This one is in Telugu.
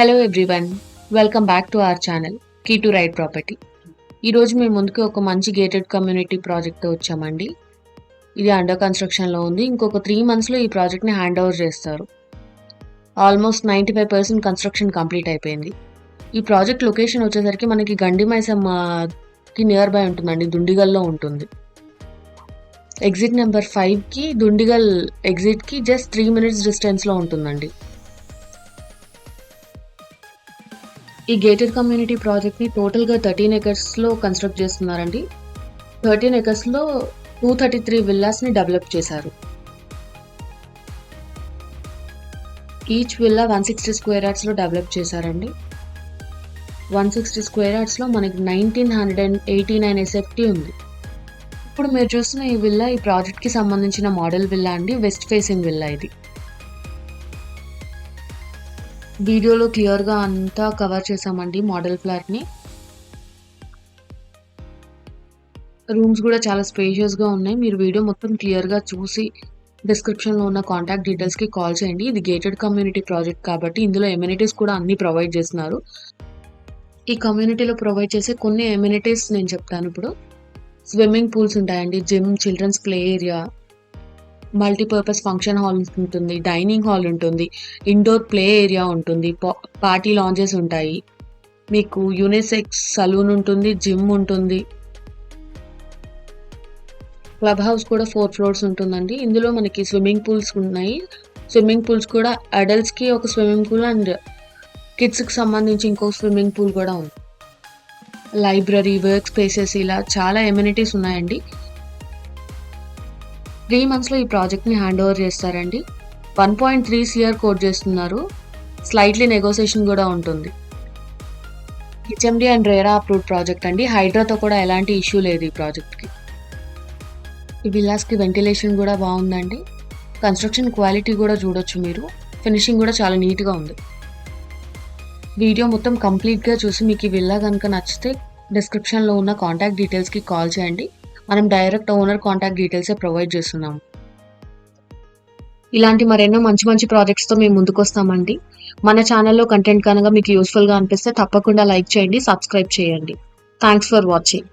Hello everyone, welcome back to our channel key to right property. ఈరోజు మేము ముందుకు ఒక మంచి గేటెడ్ కమ్యూనిటీ ప్రాజెక్ట్తో వచ్చామండి. ఇది అండర్ కన్స్ట్రక్షన్లో ఉంది. ఇంకొక 3 monthsలో ఈ ప్రాజెక్ట్ని హ్యాండ్ ఓవర్ చేస్తారు. ఆల్మోస్ట్ 95% కన్స్ట్రక్షన్ కంప్లీట్ అయిపోయింది. ఈ ప్రాజెక్ట్ లొకేషన్ వచ్చేసరికి మనకి గండిమైసమ్మకి నియర్ బై ఉంటుందండి, దుండిగల్లో ఉంటుంది. ఎగ్జిట్ నెంబర్ 5కి దుండిగల్ ఎగ్జిట్కి జస్ట్ 3 minutes డిస్టెన్స్లో ఉంటుందండి. ఈ గేటెడ్ కమ్యూనిటీ ప్రాజెక్ట్ని టోటల్గా 13 acresలో కన్స్ట్రక్ట్ చేస్తున్నారండి. 13 acresలో 233 విల్లాస్ని డెవలప్ చేశారు. ఈచ్ విల్లా 160 square yardsలో డెవలప్ చేశారండి. 160 square yardsలో మనకి 1989 SFT ఉంది. ఇప్పుడు మీరు చూస్తున్న ఈ విల్లా ఈ ప్రాజెక్ట్కి సంబంధించిన మోడల్ విల్లా అండి. వెస్ట్ ఫేసింగ్ విల్లా ఇది. వీడియోలో క్లియర్గా అంతా కవర్ చేసామండి మోడల్ ఫ్లాట్ని. రూమ్స్ కూడా చాలా స్పేషియస్గా ఉన్నాయి. మీరు వీడియో మొత్తం క్లియర్గా చూసి డిస్క్రిప్షన్లో ఉన్న కాంటాక్ట్ డీటెయిల్స్కి కాల్ చేయండి. ఇది గేటెడ్ కమ్యూనిటీ ప్రాజెక్ట్ కాబట్టి ఇందులో ఎమ్యూనిటీస్ కూడా అన్నీ ప్రొవైడ్ చేస్తున్నారు. ఈ కమ్యూనిటీలో ప్రొవైడ్ చేసే కొన్ని ఎమ్యూనిటీస్ నేను చెప్తాను ఇప్పుడు. స్విమ్మింగ్ పూల్స్ ఉంటాయండి, gym, children's play area, multipurpose function hall ఉంటుంది, డైనింగ్ హాల్ ఉంటుంది, ఇండోర్ ప్లే ఏరియా ఉంటుంది, పార్టీ లాంజెస్ ఉంటాయి, మీకు యూనిసెక్స్ సలూన్ ఉంటుంది, జిమ్ ఉంటుంది, క్లబ్ హౌస్ కూడా 4 floors ఉంటుందండి. ఇందులో మనకి స్విమ్మింగ్ పూల్స్ ఉన్నాయి. స్విమ్మింగ్ పూల్స్ కూడా అడల్ట్స్కి ఒక స్విమ్మింగ్ పూల్ అండ్ కిడ్స్కి సంబంధించి ఇంకో స్విమ్మింగ్ పూల్ కూడా ఉంది. లైబ్రరీ, వర్క్ స్పేసెస్, ఇలా చాలా ఎమ్యూనిటీస్ ఉన్నాయండి. 3 monthsలో ఈ ప్రాజెక్ట్ని హ్యాండ్ ఓవర్ చేస్తారండి. 1.3 crore కోట్ చేస్తున్నారు. స్లైట్లీ నెగోసియేషన్ కూడా ఉంటుంది. HMD and RERA approved project అండి. హైడ్రాతో కూడా ఎలాంటి ఇష్యూ లేదు ఈ ప్రాజెక్ట్కి. ఈ విల్లాస్కి వెంటిలేషన్ కూడా బాగుందండి. కన్స్ట్రక్షన్ క్వాలిటీ కూడా చూడొచ్చు మీరు. ఫినిషింగ్ కూడా చాలా నీట్గా ఉంది. వీడియో మొత్తం కంప్లీట్గా చూసి మీకు ఈ విల్లా కనుక నచ్చితే డిస్క్రిప్షన్లో ఉన్న కాంటాక్ట్ డీటెయిల్స్కి కాల్ చేయండి. మనం డైరెక్ట్ ఓనర్ కాంటాక్ట్ డీటెయిల్సే ప్రొవైడ్ చేస్తున్నాము. ఇలాంటి మరెన్నో మంచి మంచి ప్రాజెక్ట్స్తో మేము ముందుకు వస్తామండి. మన ఛానల్లో కంటెంట్ కనుక మీకు యూస్ఫుల్గా అనిపిస్తే తప్పకుండా లైక్ చేయండి, సబ్స్క్రైబ్ చేయండి. Thanks for watching.